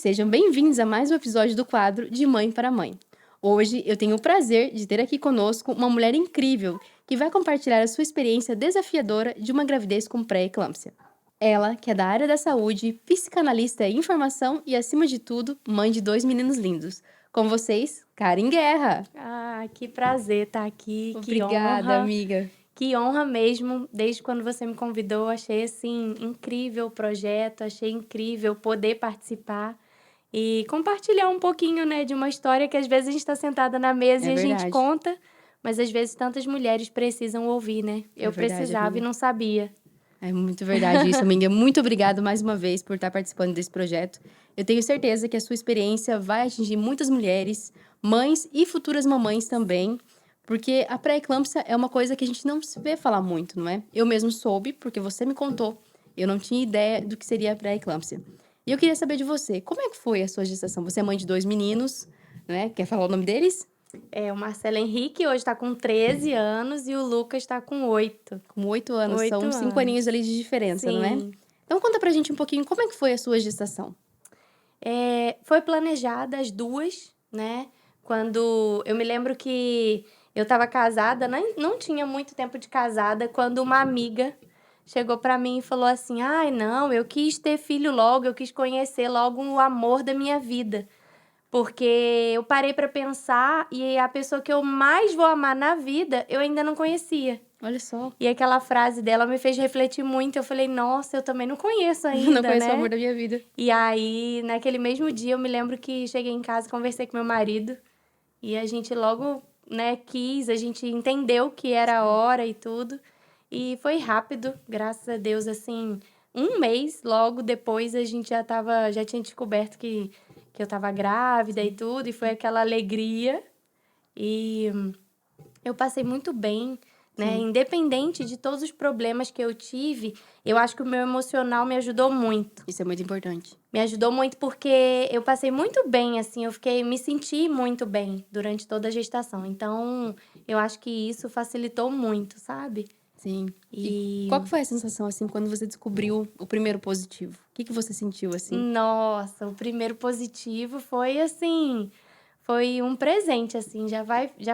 sejam bem-vindos a mais um episódio do quadro De Mãe para Mãe. Hoje eu tenho o prazer de ter aqui conosco uma mulher incrível que vai compartilhar a sua experiência desafiadora de uma gravidez com pré-eclâmpsia. Ela, que é da área da saúde, psicanalista em formação e, acima de tudo, mãe de 2 meninos lindos. Com vocês, Karen Guerra. Que prazer estar aqui, que Obrigada, honra. amiga. Que honra mesmo, desde quando você me convidou, achei assim incrível o projeto, achei incrível poder participar e compartilhar um pouquinho, né, de uma história que às vezes a gente está sentada na mesa É e a gente verdade. conta, mas às vezes tantas mulheres precisam ouvir, né? É Eu verdade, precisava amiga. e não sabia. É muito verdade isso, amiga. Muito obrigada mais uma vez por estar participando desse projeto. Eu tenho certeza que a sua experiência vai atingir muitas mulheres, mães e futuras mamães também, porque a pré-eclâmpsia é uma coisa que a gente não se vê falar muito, não é? Eu mesmo soube, porque você me contou. Eu não tinha ideia do que seria a pré-eclâmpsia. E eu queria saber de você, como é que foi a sua gestação? Você é mãe de 2 meninos, né? Quer falar o nome deles? O Marcelo Henrique hoje está com 13 anos e o Lucas está com 8. Com 8 anos, 8 são 5 anos. aninhos ali de diferença, não é? Sim. Então conta pra gente um pouquinho como é que foi a sua gestação. Foi planejada as duas, né? Quando eu me lembro que eu estava casada, não tinha muito tempo de casada, quando uma amiga chegou para mim e falou assim: "Ai, não, eu quis ter filho logo, eu quis conhecer logo o amor da minha vida". Porque eu parei para pensar e a pessoa que eu mais vou amar na vida, eu ainda não conhecia. Olha só. E aquela frase dela me fez refletir muito. Eu falei: "Nossa, eu também não conheço ainda, Não conheço né?" o amor da minha vida. E aí, naquele mesmo dia, eu me lembro que cheguei em casa, conversei com meu marido e a gente logo, né, a gente entendeu que era a hora e tudo. E foi rápido, graças a Deus, assim, um mês logo depois a gente já tinha descoberto que eu tava grávida e tudo, e foi aquela alegria. E eu passei muito bem, né? Sim. Independente de todos os problemas que eu tive, eu acho que o meu emocional me ajudou muito. Isso é muito importante. Me ajudou muito porque eu passei muito bem, assim, me senti muito bem durante toda a gestação. Então, eu acho que isso facilitou muito, sabe? Sim. E Qual que foi a sensação, assim, quando você descobriu o primeiro positivo? O que você sentiu, assim? Nossa, o primeiro positivo foi assim, foi um presente, assim, já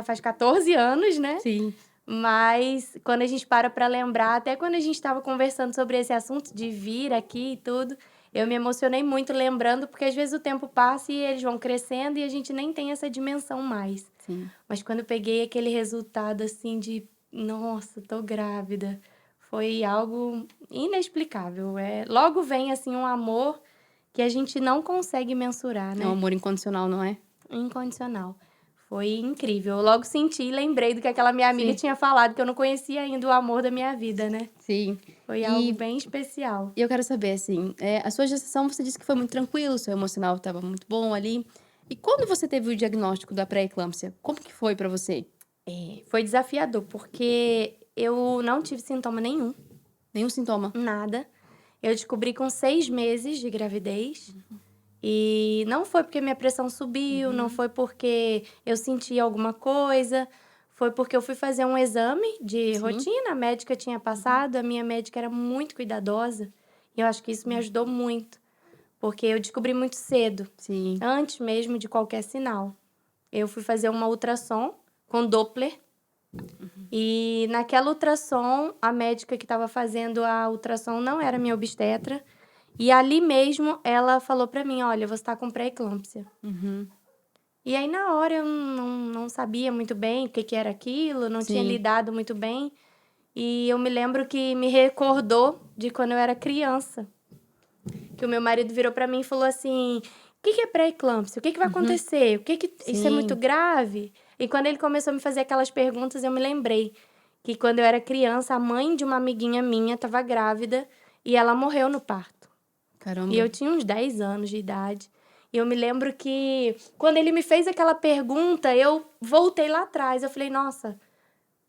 faz 14 anos, né? Sim. Mas quando a gente para lembrar, até quando a gente estava conversando sobre esse assunto de vir aqui e tudo, eu me emocionei muito lembrando, porque às vezes o tempo passa e eles vão crescendo e a gente nem tem essa dimensão mais. Sim. Mas quando eu peguei aquele resultado assim de, nossa, tô grávida, foi algo inexplicável. Logo vem assim um amor que a gente não consegue mensurar, É um né? amor incondicional, não é? Incondicional. Foi incrível. Eu logo senti e lembrei do que aquela minha amiga Sim. tinha falado, que eu não conhecia ainda o amor da minha vida, né? Sim. Foi algo bem especial. E eu quero saber, assim, a sua gestação, você disse que foi muito tranquilo, o seu emocional estava muito bom ali. E quando você teve o diagnóstico da pré-eclâmpsia, como que foi pra você? Foi desafiador, porque eu não tive sintoma nenhum, Nenhum sintoma? nada. Eu descobri com 6 meses de gravidez. E não foi porque minha pressão subiu, não foi porque eu senti alguma coisa. Foi porque eu fui fazer um exame de Sim. rotina, a médica tinha passado, a minha médica era muito cuidadosa. E eu acho que isso me ajudou muito, porque eu descobri muito cedo, Sim. antes mesmo de qualquer sinal. Eu fui fazer uma ultrassom com Doppler. E naquela ultrassom, a médica que estava fazendo a ultrassom não era minha obstetra. E ali mesmo, ela falou pra mim, olha, você tá com pré-eclâmpsia. Uhum. E aí, na hora, eu não sabia muito bem o que era aquilo, não tinha Sim. lidado muito bem. E eu me lembro que me recordou de quando eu era criança. Que o meu marido virou pra mim e falou assim, o que é pré-eclâmpsia? O que vai acontecer? Isso é muito Sim. grave? E quando ele começou a me fazer aquelas perguntas, eu me lembrei que quando eu era criança, a mãe de uma amiguinha minha estava grávida e ela morreu no parto. Caramba. E eu tinha uns 10 anos de idade. E eu me lembro que quando ele me fez aquela pergunta, eu voltei lá atrás. Eu falei, nossa...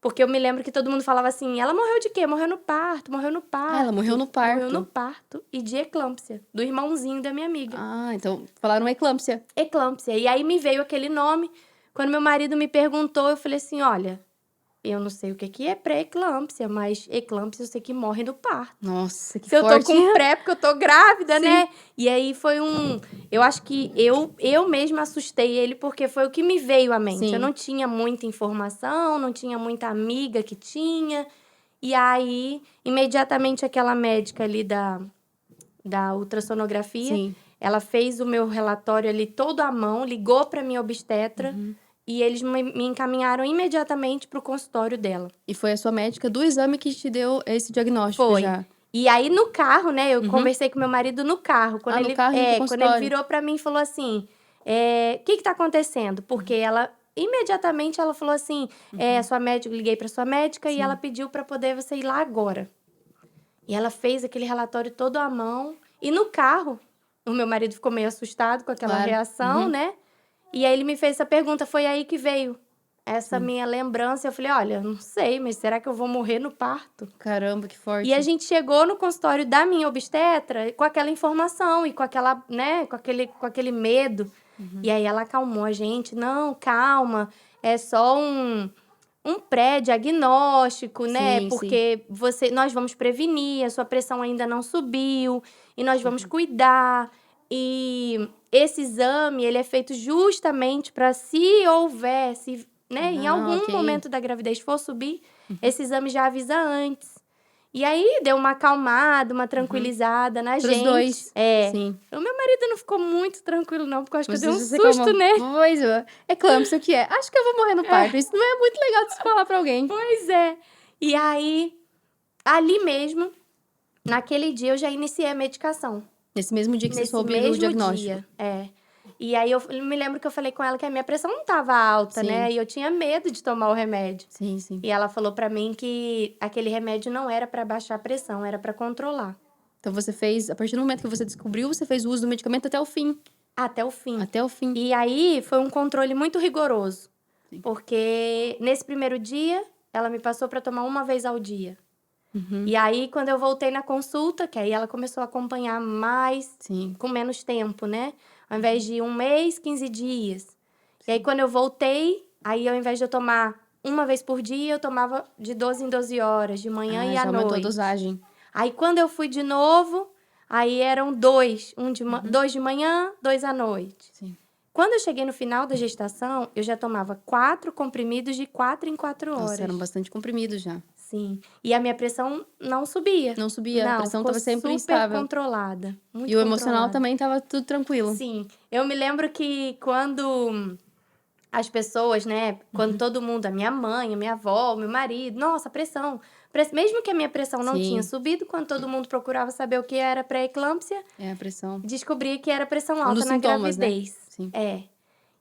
Porque eu me lembro que todo mundo falava assim, ela morreu de quê? Morreu no parto, morreu no parto. Ah, ela morreu no parto. Morreu no parto e de eclâmpsia, do irmãozinho da minha amiga. Ah, então falaram eclâmpsia. Eclâmpsia. E aí me veio aquele nome. Quando meu marido me perguntou, eu falei assim, olha, Eu não sei o que é pré-eclâmpsia, mas eclâmpsia eu sei que morre no parto. Nossa, que Se eu tô forte. com pré, porque eu tô grávida, Sim. né? E aí foi um... Eu acho que eu mesma assustei ele, porque foi o que me veio à mente. Sim. Eu não tinha muita informação, não tinha muita amiga que tinha. E aí, imediatamente, aquela médica ali da ultrassonografia, Sim. ela fez o meu relatório ali todo à mão, ligou pra minha obstetra, e eles me encaminharam imediatamente pro consultório dela. E foi a sua médica do exame que te deu esse diagnóstico Foi. já? E aí, no carro, né, eu conversei com meu marido no carro. Quando no carro, indo pro quando ele consultório. virou pra mim e falou assim, o que tá acontecendo? Porque ela, imediatamente, ela falou assim, sua médica, liguei pra sua médica e ela pediu pra poder você ir lá agora. E ela fez aquele relatório todo à mão. E no carro, o meu marido ficou meio assustado com aquela Claro. reação, né? E aí ele me fez essa pergunta, foi aí que veio essa minha lembrança. Eu falei, olha, não sei, mas será que eu vou morrer no parto? Caramba, que forte. E a gente chegou no consultório da minha obstetra com aquela informação e com aquela, né, com aquele medo. E aí ela acalmou a gente. Não, calma, é só um pré-diagnóstico, né? Sim, Porque nós vamos prevenir, a sua pressão ainda não subiu e nós vamos cuidar. E esse exame, ele é feito justamente para se houver, né, em algum ok. momento da gravidez for subir, esse exame já avisa antes. E aí deu uma acalmada, uma tranquilizada na Pros gente. dois. É. Sim. O meu marido não ficou muito tranquilo, não, porque eu acho que eu dei um Você susto, calma. né? Pois é. Eclâmpsia, o que é? Acho que eu vou morrer no parto. Isso não é muito legal de se falar pra alguém. Pois é. E aí, ali mesmo, naquele dia, eu já iniciei a medicação. Nesse mesmo dia que você Nesse soube do mesmo diagnóstico. dia, E aí, eu me lembro que eu falei com ela que a minha pressão não estava alta, Sim. né? E eu tinha medo de tomar o remédio. Sim, sim. E ela falou pra mim que aquele remédio não era pra baixar a pressão, era pra controlar. Então você fez, a partir do momento que você descobriu, você fez o uso do medicamento até o fim. Até o fim. Até o fim. E aí, foi um controle muito rigoroso. Sim. Porque nesse primeiro dia, ela me passou pra tomar uma vez ao dia. Uhum. E aí, quando eu voltei na consulta, que aí ela começou a acompanhar mais, Sim. com menos tempo, né? Ao invés de 1 mês, 15 dias. E aí, quando eu voltei, aí ao invés de eu tomar uma vez por dia, eu tomava de 12 em 12 horas, de manhã e à já aumentou a noite. dosagem. Aí, quando eu fui de novo, aí eram 2. 2 de manhã, 2 à noite. Sim. Quando eu cheguei no final da gestação, eu já tomava 4 comprimidos de 4 em 4 horas. Nossa, eram bastante comprimidos já. Sim. E a minha pressão não subia. Não subia, a pressão ficou estava sempre super estável. controlada. Muito E o emocional controlada. também estava tudo tranquilo. Sim. Eu me lembro que quando as pessoas, né, quando todo mundo, a minha mãe, a minha avó, o meu marido, nossa, a pressão. Mesmo que a minha pressão não Sim. tinha subido, quando todo mundo procurava saber o que era pré-eclâmpsia, É a pressão. descobri que era pressão alta dos na sintomas, né? gravidez. Sim.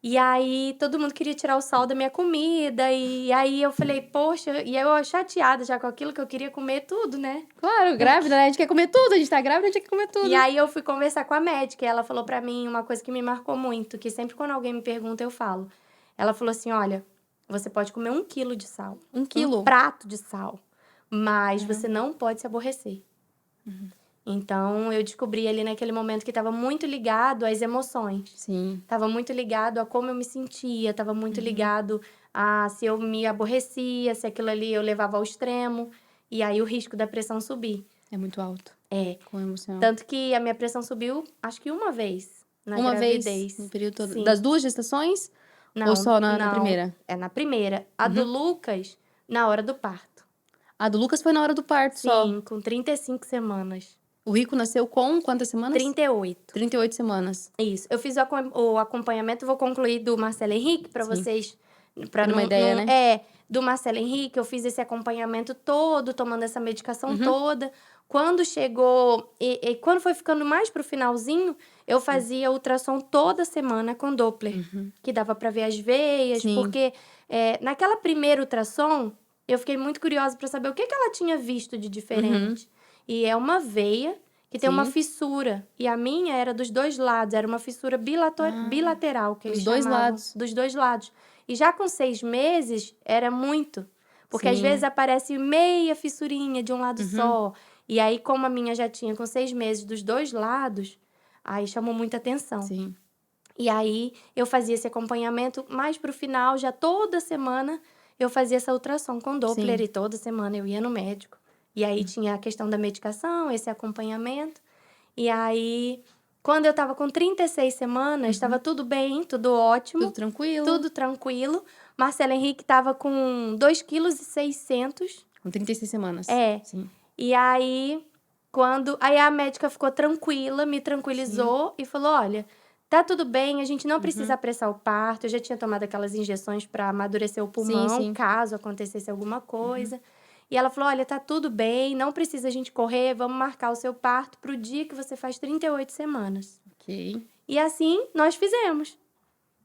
E aí, todo mundo queria tirar o sal da minha comida. E aí, eu falei, poxa... E eu chateada já com aquilo que eu queria comer tudo, né? Claro, grávida, né? A gente quer comer tudo. A gente tá grávida, a gente quer comer tudo. E aí, eu fui conversar com a médica. E ela falou pra mim uma coisa que me marcou muito. Que sempre quando alguém me pergunta, eu falo. Ela falou assim, olha... Você pode comer 1 quilo de sal. 1 quilo? Um prato de sal. Mas você não pode se aborrecer. Então, eu descobri ali naquele momento que estava muito ligado às emoções. Sim. Tava muito ligado a como eu me sentia, tava muito ligado a se eu me aborrecia, se aquilo ali eu levava ao extremo. E aí o risco da pressão subir. É muito alto. Com emocional. Tanto que a minha pressão subiu, acho que uma vez na Uma gravidez. vez no período todo. Sim. Das 2 gestações? Não, Ou só na não, primeira? É na primeira. A do Lucas, na hora do parto. A do Lucas foi na hora do parto só. Sim, com 35 semanas. O Rico nasceu com quantas semanas? 38. 38 semanas. Isso. Eu fiz o acompanhamento, vou concluir do Marcelo Henrique para vocês. Pra ter uma ideia, né? Do Marcelo Henrique, eu fiz esse acompanhamento todo, tomando essa medicação toda. Quando chegou, e quando foi ficando mais pro finalzinho, eu fazia ultrassom toda semana com Doppler, que dava para ver as veias, Sim. porque naquela primeira ultrassom, eu fiquei muito curiosa para saber o que ela tinha visto de diferente. E é uma veia que tem uma fissura. E a minha era dos 2 lados, era uma fissura bilateral, que eles Dos 2 chamavam. lados. Dos 2 lados. E já com 6 meses, era muito. Porque às Sim. vezes aparece meia fissurinha de um lado só. E aí, como a minha já tinha com 6 meses dos 2 lados, aí chamou muita atenção. Sim. E aí, eu fazia esse acompanhamento mais pro final, já toda semana, eu fazia essa ultrassom com Doppler Sim. e toda semana eu ia no médico. E aí tinha a questão da medicação, esse acompanhamento. E aí, quando eu tava com 36 semanas, estava tudo bem, tudo ótimo, Tudo tranquilo. tudo tranquilo. Marcelo Henrique tava com 2,6 kg. Com 36 semanas. É. Sim. E aí, aí a médica ficou tranquila, me tranquilizou e falou: olha, tá tudo bem, a gente não precisa apressar o parto. Eu já tinha tomado aquelas injeções para amadurecer o pulmão, sim. caso acontecesse alguma coisa. E ela falou: olha, tá tudo bem, não precisa a gente correr, vamos marcar o seu parto pro dia que você faz 38 semanas. Ok. E assim nós fizemos.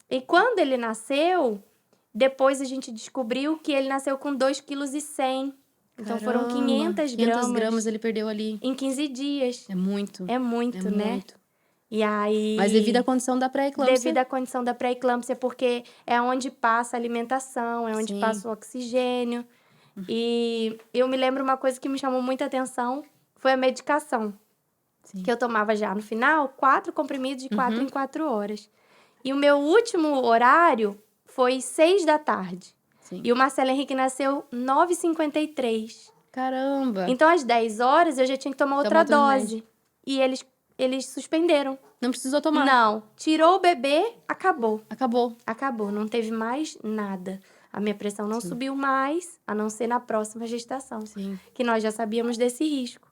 E quando ele nasceu, depois a gente descobriu que ele nasceu com 2,1 kg. Então foram 500 gramas ele perdeu ali. em 15 dias. É muito. É muito, É né? muito. E aí... Mas devido à condição da pré-eclâmpsia. Devido à condição da pré-eclâmpsia, porque é onde passa a alimentação, é onde Sim. passa o oxigênio. E eu me lembro uma coisa que me chamou muita atenção, foi a medicação. Sim. Que eu tomava já no final, 4 comprimidos de 4 em 4 horas. E o meu último horário foi 6 da tarde. Sim. E o Marcelo Henrique nasceu 9h53. Caramba! Então, às 10 horas, eu já tinha que tomar outra dose. remédio. E eles suspenderam. Não precisou tomar. Não. Tirou o bebê, acabou. Acabou. Acabou. Não teve mais nada. A minha pressão não subiu mais, a não ser na próxima gestação. Sim. Que nós já sabíamos desse risco.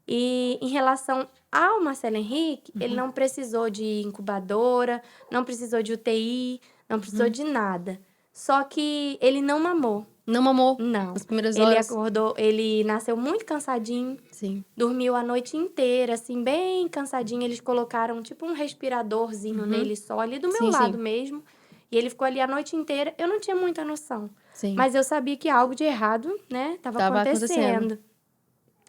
E em relação ao Marcelo Henrique, ele não precisou de incubadora, não precisou de UTI, não precisou de nada. Só que ele não mamou. Não mamou? Não. Nas primeiras Ele horas? acordou, ele nasceu muito cansadinho. Sim. Dormiu a noite inteira, assim, bem cansadinho. Eles colocaram tipo um respiradorzinho nele só, ali do meu lado mesmo. E ele ficou ali a noite inteira. Eu não tinha muita noção. Sim. Mas eu sabia que algo de errado, né, tava acontecendo.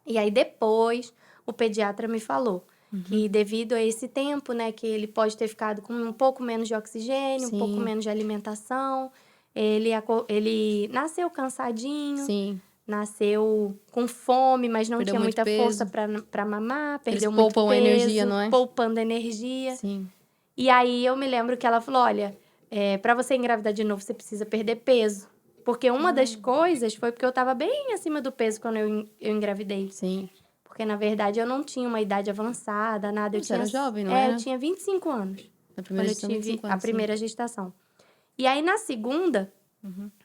E aí depois o pediatra me falou que devido a esse tempo, né, que ele pode ter ficado com um pouco menos de oxigênio, um pouco menos de alimentação, ele nasceu cansadinho. Sim. Nasceu com fome, mas não Perdeu tinha muito muita peso. força para mamar, perdeu Eles muito poupam peso, energia, não é? Poupando energia. Sim. E aí eu me lembro que ela falou: olha, para você engravidar de novo, você precisa perder peso. Porque uma das coisas foi porque eu tava bem acima do peso quando eu engravidei. Sim. Porque, na verdade, eu não tinha uma idade avançada, nada. Você era jovem, não era? Eu tinha 25 anos. Na primeira Quando eu tive 25 anos, a primeira gestação. E aí, na segunda,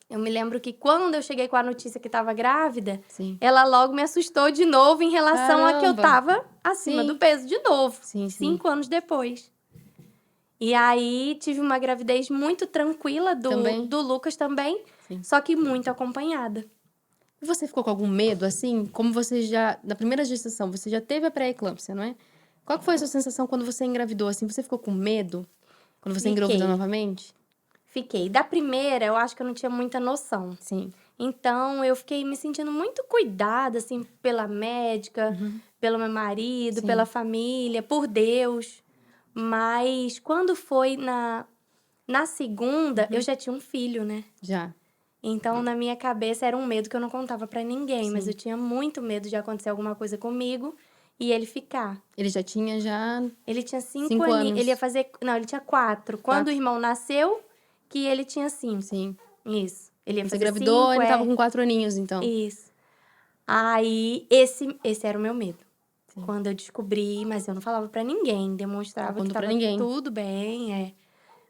eu me lembro que quando eu cheguei com a notícia que estava grávida, Sim. ela logo me assustou de novo em relação a que eu tava acima Sim. do peso de novo. Sim, 5 anos depois. E aí, tive uma gravidez muito tranquila do Lucas também, só que muito acompanhada. E você ficou com algum medo, assim? Como você já... Na primeira gestação, você já teve a pré-eclâmpsia, não é? Qual que foi a sua sensação quando você engravidou, assim? Você ficou com medo? Quando você engravidou novamente? Fiquei. Da primeira, eu acho que eu não tinha muita noção. Sim. Então, eu fiquei me sentindo muito cuidada, assim, pela médica, pelo meu marido, pela família, por Deus. Mas quando foi na segunda, eu já tinha um filho, né? Já. Então, na minha cabeça, era um medo que eu não contava pra ninguém. Mas eu tinha muito medo de acontecer alguma coisa comigo e ele ficar. Ele já tinha, Ele tinha 5 5 anos. anos. Ele ia fazer... Não, ele tinha 4. Quando o irmão nasceu, que ele tinha 5. Sim. Isso. Ele ia Você fazer engravidou, 5, ele tava com 4 aninhos, então. Isso. Aí, esse era o meu medo. Quando eu descobri, mas eu não falava pra ninguém. Demonstrava que tava tudo bem,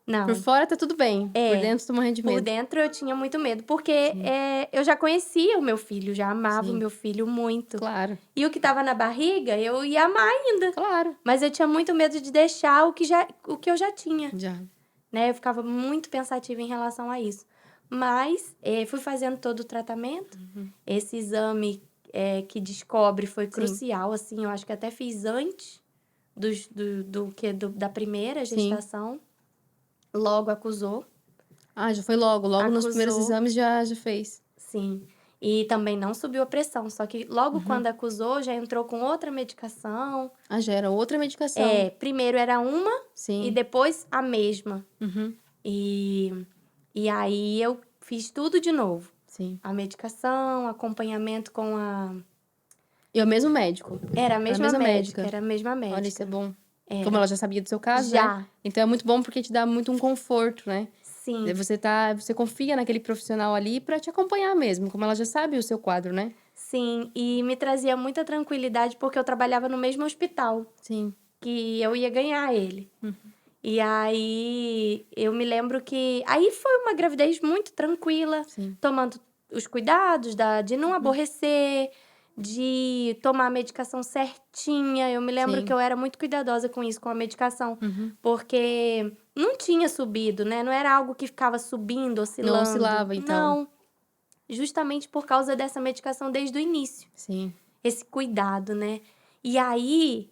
Não. Por fora tá tudo bem. Por dentro tô morrendo de medo. Por dentro eu tinha muito medo. Porque eu já conhecia o meu filho, já amava o meu filho muito. Claro. E o que tava na barriga, eu ia amar ainda. Claro. Mas eu tinha muito medo de deixar o que eu já tinha. Já. Né? Eu ficava muito pensativa em relação a isso. Mas fui fazendo todo o tratamento. Esse exame que descobre foi crucial, assim. Eu acho que até fiz antes da primeira gestação. Logo acusou. Ah, já foi logo. Logo nos primeiros exames já fez. Sim. E também não subiu a pressão. Só que logo quando acusou, já entrou com outra medicação. Ah, já era outra medicação. Primeiro era uma e depois a mesma. E aí eu fiz tudo de novo. Sim. A medicação, acompanhamento com a... E o mesmo médico? Era a mesma médica. Era a mesma médica. Olha, isso é bom. Como ela já sabia do seu caso, Já. né? Então é muito bom porque te dá muito um conforto, né? Sim, Você confia naquele profissional ali pra te acompanhar mesmo, como ela já sabe o seu quadro, né? sim. E me trazia muita tranquilidade porque eu trabalhava no mesmo hospital Sim. que eu ia ganhar ele. Uhum. E aí eu me lembro que. Aí foi uma gravidez muito tranquila, Sim. tomando os cuidados de não aborrecer, de tomar a medicação certinha. Eu me lembro Sim. que eu era muito cuidadosa com isso, com a medicação, Uhum. porque não tinha subido, né? Não era algo que ficava subindo, Não oscilando. oscilava, então. Não, justamente por causa dessa medicação desde o início. Sim. Esse cuidado, né? E aí,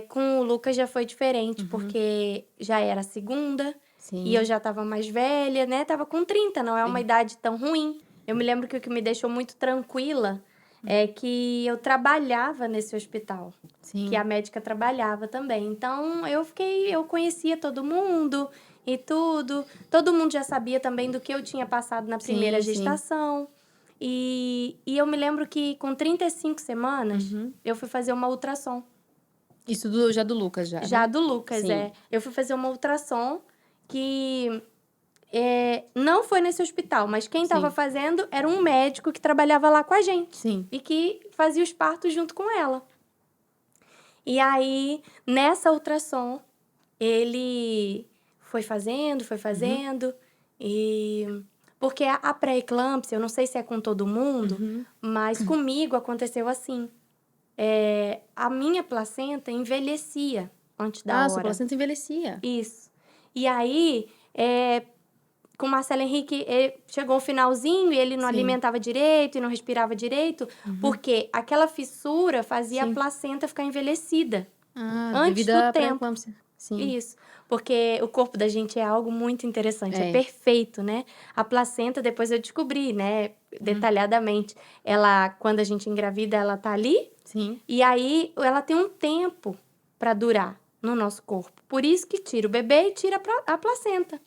com o Lucas já foi diferente, porque já era a segunda, e eu Sim. já tava mais velha, né? Tava com 30, não é uma Sim. idade tão ruim. Eu me lembro que o que me deixou muito tranquila é que eu trabalhava nesse hospital, Sim. que a médica trabalhava também. Então, eu conhecia todo mundo e tudo. Todo mundo já sabia também do que eu tinha passado na primeira Sim. gestação. E eu me lembro que com 35 semanas, eu fui fazer uma ultrassom. Isso já do Lucas, já, Já né? do Lucas, Sim. Eu fui fazer uma ultrassom que não foi nesse hospital, mas quem estava Sim. fazendo era um médico que trabalhava lá com a gente. Sim. E que fazia os partos junto com ela. E aí, nessa ultrassom, ele foi fazendo, e... Porque a pré-eclâmpsia, eu não sei se é com todo mundo, mas comigo aconteceu assim. A minha placenta envelhecia antes da Sua hora. placenta envelhecia. Isso. E aí, com o Marcelo Henrique, chegou o finalzinho e ele não Sim. alimentava direito e não respirava direito, porque aquela fissura fazia a Sim. placenta ficar envelhecida antes Devido do à tempo. pré-eclâmpsia. Sim. Isso, porque o corpo da gente é algo muito interessante, é É. perfeito, né? A placenta, depois eu descobri, né, detalhadamente, ela, quando a gente engravida, ela tá ali, Sim. e aí ela tem um tempo para durar no nosso corpo. Por isso que tira o bebê e tira a placenta.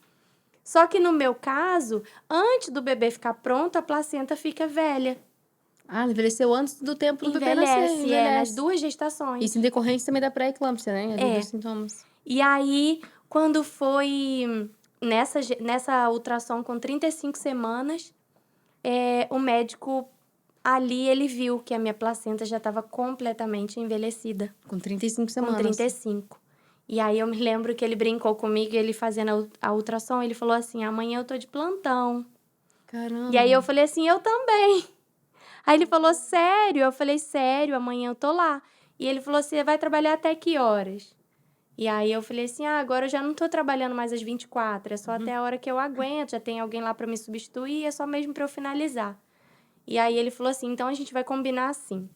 Só que no meu caso, antes do bebê ficar pronto, a placenta fica velha. Envelheceu antes do tempo do bebê nascer. Envelhece, nas Envelhece. 2 gestações. Isso em decorrência também da pré-eclâmpsia, né? Ali dos sintomas. E aí, quando foi nessa ultrassom com 35 semanas, o médico ali, ele viu que a minha placenta já estava completamente envelhecida. Com 35 Com semanas. 35. E aí, eu me lembro que ele brincou comigo, ele fazendo a ultrassom, ele falou assim, amanhã eu tô de plantão. Caramba. E aí, eu falei assim, eu também. Aí ele falou, sério? Eu falei, sério, amanhã eu tô lá. E ele falou assim, você vai trabalhar até que horas? E aí eu falei assim, agora eu já não tô trabalhando mais às 24, é só até a hora que eu aguento, já tem alguém lá para me substituir, é só mesmo para eu finalizar. E aí ele falou assim, então a gente vai combinar assim,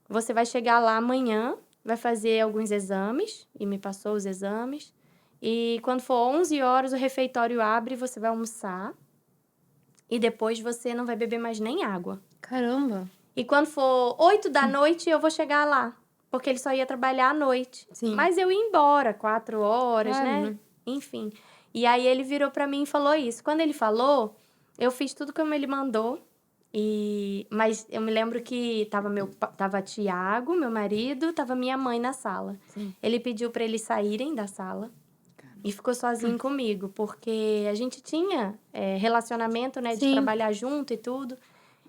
você vai chegar lá amanhã, vai fazer alguns exames, e me passou os exames, e quando for 11 horas o refeitório abre, você vai almoçar, e depois você não vai beber mais nem água. Caramba. E quando for 8 da noite, eu vou chegar lá. Porque ele só ia trabalhar à noite. Sim. Mas eu ia embora, 4 horas, Claro, né? Enfim. E aí ele virou pra mim e falou isso. Quando ele falou, eu fiz tudo como ele mandou. Mas eu me lembro que tava Tiago, meu marido, tava minha mãe na sala. Sim. Ele pediu pra eles saírem da sala. E ficou sozinho comigo, porque a gente tinha relacionamento, né? De Sim. trabalhar junto e tudo.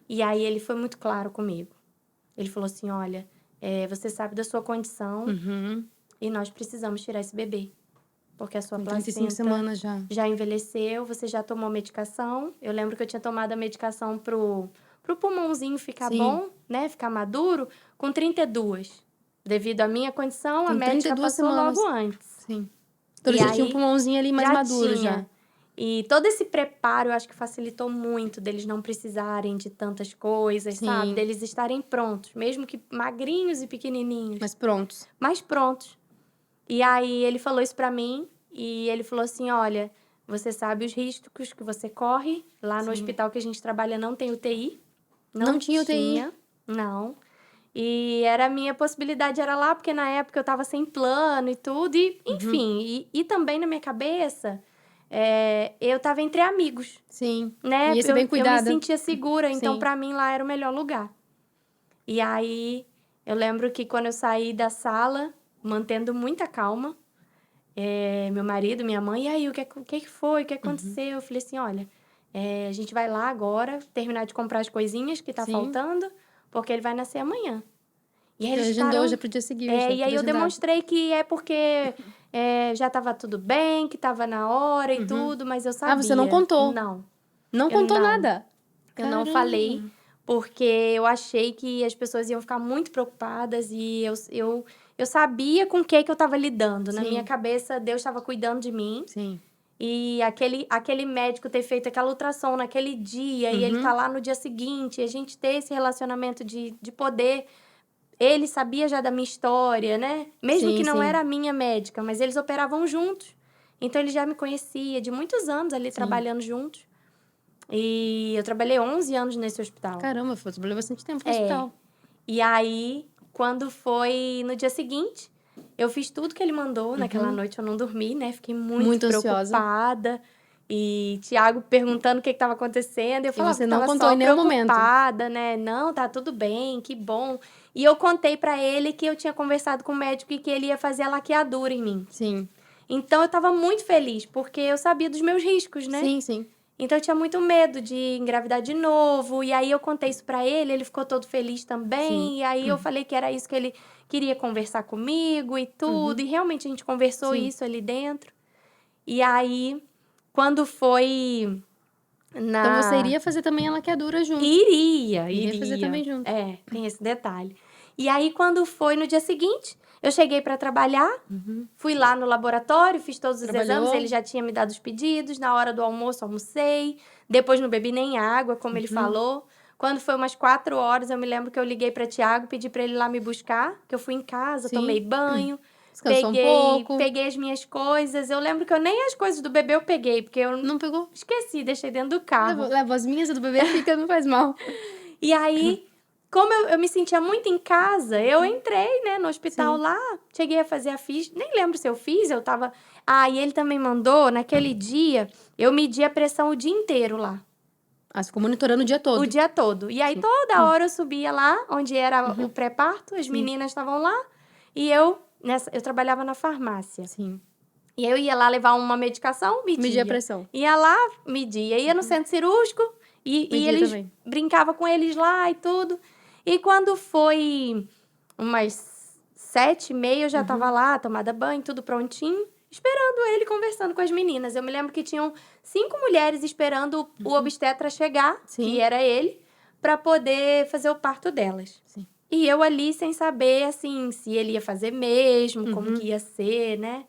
E aí ele foi muito claro comigo. Ele falou assim, olha, você sabe da sua condição e nós precisamos tirar esse bebê. Porque a sua Com 35 placenta semanas já. envelheceu, você já tomou medicação. Eu lembro que eu tinha tomado a medicação pro pulmãozinho ficar Sim. bom, né? Ficar maduro, com 32. Devido à minha condição, Com a médica 32 passou semanas. logo antes. Sim. Então ele E já tinha um aí, pulmãozinho ali mais maduro já. E todo esse preparo, eu acho que facilitou muito deles não precisarem de tantas coisas, Sim. sabe? Deles estarem prontos, mesmo que magrinhos e pequenininhos. Mas prontos. Mas prontos. E aí ele falou isso pra mim e ele falou assim, olha, você sabe os riscos que você corre. Lá no hospital que a gente trabalha não tem UTI. Não tinha UTI? Não. E a minha possibilidade era lá, porque na época eu tava sem plano e tudo. E, enfim, e também na minha cabeça, eu tava entre amigos. Sim. Né? Ia ser bem Eu me cuidada. sentia segura, então Sim. pra mim lá era o melhor lugar. E aí, eu lembro que quando eu saí da sala, mantendo muita calma, meu marido, minha mãe, e aí, o que foi? O que aconteceu? Eu falei assim, olha, a gente vai lá agora terminar de comprar as coisinhas que tá Sim. faltando, porque ele vai nascer amanhã. E aí Já eles agendou ficaram... já pro dia seguinte. e aí eu demonstrei que é porque já tava tudo bem, que tava na hora e tudo, mas eu sabia. Ah, você não contou? Não. Não contou nada? Eu não Caramba. falei, porque eu achei que as pessoas iam ficar muito preocupadas e eu sabia com o que eu tava lidando. Na Sim. minha cabeça, Deus estava cuidando de mim. Sim. E aquele médico ter feito aquela ultrassom naquele dia e ele tá lá no dia seguinte, e a gente ter esse relacionamento de poder... Ele sabia já da minha história, né? Mesmo Sim, que não sim. era a minha médica, mas eles operavam juntos. Então, ele já me conhecia de muitos anos ali trabalhando juntos. E eu trabalhei 11 anos nesse hospital. Caramba, você trabalhou bastante tempo no hospital. E aí, quando foi no dia seguinte, eu fiz tudo que ele mandou. Naquela noite eu não dormi, né? Fiquei muito preocupada. E Tiago perguntando o que estava acontecendo. Eu falava você que não estava contou só em nenhum momento. preocupada, né? Não, tá tudo bem, que bom. E eu contei pra ele que eu tinha conversado com o médico e que ele ia fazer a laqueadura em mim. Sim. Então, eu tava muito feliz, porque eu sabia dos meus riscos, né? Sim, sim. Então, eu tinha muito medo de engravidar de novo. E aí, eu contei isso pra ele, ele ficou todo feliz também. Sim. E aí, eu falei que era isso que ele queria conversar comigo e tudo. E realmente, a gente conversou isso ali dentro. E aí, quando foi Então, você iria fazer também a laqueadura junto. Iria fazer também junto. Tem esse detalhe. E aí, quando foi no dia seguinte, eu cheguei pra trabalhar, fui lá no laboratório, fiz todos os exames, ele já tinha me dado os pedidos, na hora do almoço almocei, depois não bebi nem água, como ele falou. Quando foi umas 4 horas, eu me lembro que eu liguei pra Tiago, pedi pra ele ir lá me buscar, que eu fui em casa, tomei banho, Descansou um pouco. peguei as minhas coisas. Eu lembro que eu nem as coisas do bebê eu peguei, porque eu Não pegou? esqueci, deixei dentro do carro. Levo as minhas e do bebê, fica, não faz mal. E aí, como eu me sentia muito em casa, eu entrei, né, no hospital lá, cheguei a fazer a ficha, nem lembro se eu fiz, eu tava... Ah, e ele também mandou, naquele dia, eu medi a pressão o dia inteiro lá. Ah, você ficou monitorando o dia todo? O dia todo. E aí, toda hora eu subia lá, onde era o pré-parto, as meninas estavam lá, e eu trabalhava na farmácia. Sim. E eu ia lá levar uma medicação, Media a pressão. Ia lá, media. Ia no centro cirúrgico, e eles também. brincava com eles lá e tudo. E quando foi umas 7h30, eu já tava lá, tomada banho, tudo prontinho, esperando ele, conversando com as meninas. Eu me lembro que tinham 5 mulheres esperando o obstetra chegar, que era ele, pra poder fazer o parto delas. Sim. E eu ali sem saber, assim, se ele ia fazer mesmo, como que ia ser, né?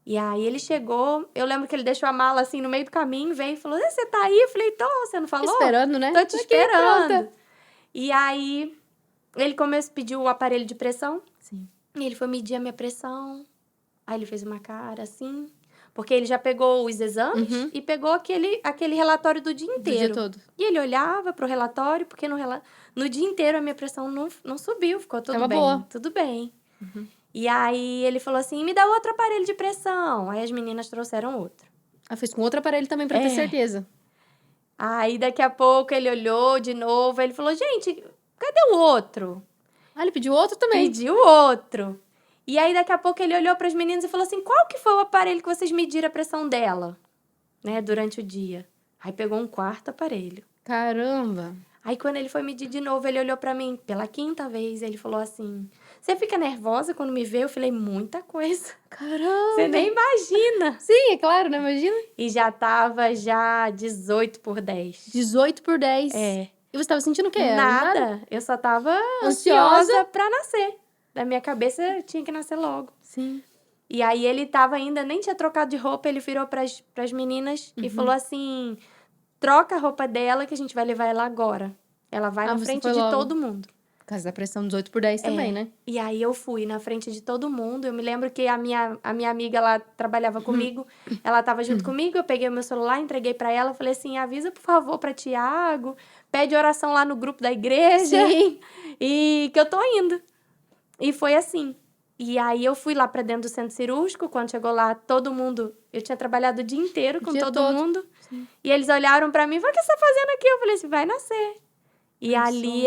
E aí ele chegou, eu lembro que ele deixou a mala assim no meio do caminho, veio e falou: "Você tá aí?" Eu falei: "Tô, você não falou?" Esperando, né? Tô te esperando. Aqui, E aí ele pediu o aparelho de pressão. Sim. E ele foi medir a minha pressão. Aí ele fez uma cara assim, porque ele já pegou os exames e pegou aquele relatório do dia inteiro. Do dia todo. E ele olhava pro relatório, porque no dia inteiro a minha pressão não subiu, ficou tudo Tava bem. boa. Tudo bem. E aí ele falou assim: "Me dá outro aparelho de pressão." Aí as meninas trouxeram outro. Ah, fez com outro aparelho também pra ter certeza. Aí daqui a pouco ele olhou de novo, ele falou: "Gente, cadê o outro?" Ah, ele pediu outro também. Pediu outro. E aí daqui a pouco ele olhou para as meninas e falou assim: "Qual que foi o aparelho que vocês mediram a pressão dela, né, durante o dia?" Aí pegou um quarto aparelho. Caramba. Aí quando ele foi medir de novo, ele olhou pra mim pela 5ª vez, ele falou assim: "Você fica nervosa quando me vê?" Eu falei: "Muita coisa." Caramba. Você nem imagina. Sim, é claro, né? Imagina. E já tava 18/10. 18/10. É. E você tava sentindo o quê? Nada. Eu só tava Ansiosa ansiosa pra nascer. Da minha cabeça, tinha que nascer logo. Sim. E aí ele tava ainda, nem tinha trocado de roupa, ele virou pras meninas e falou assim: "Troca a roupa dela que a gente vai levar ela agora. Ela vai na frente de todo mundo." Por causa da pressão 18/10 também, né? E aí eu fui na frente de todo mundo. Eu me lembro que a minha amiga, ela trabalhava comigo, ela tava junto comigo, eu peguei o meu celular, entreguei pra ela, falei assim: "Avisa, por favor, pra Tiago, pede oração lá no grupo da igreja." Sim. E que eu tô indo. E foi assim. E aí eu fui lá pra dentro do centro cirúrgico, quando chegou lá, todo mundo... Eu tinha trabalhado o dia inteiro com todo mundo. Sim. E eles olharam pra mim e falaram: "O que você tá fazendo aqui?" Eu falei assim: "Vai nascer." E ali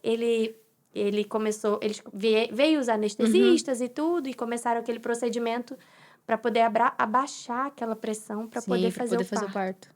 ele Ele veio os anestesistas e tudo, e começaram aquele procedimento para poder abaixar aquela pressão para poder fazer o parto.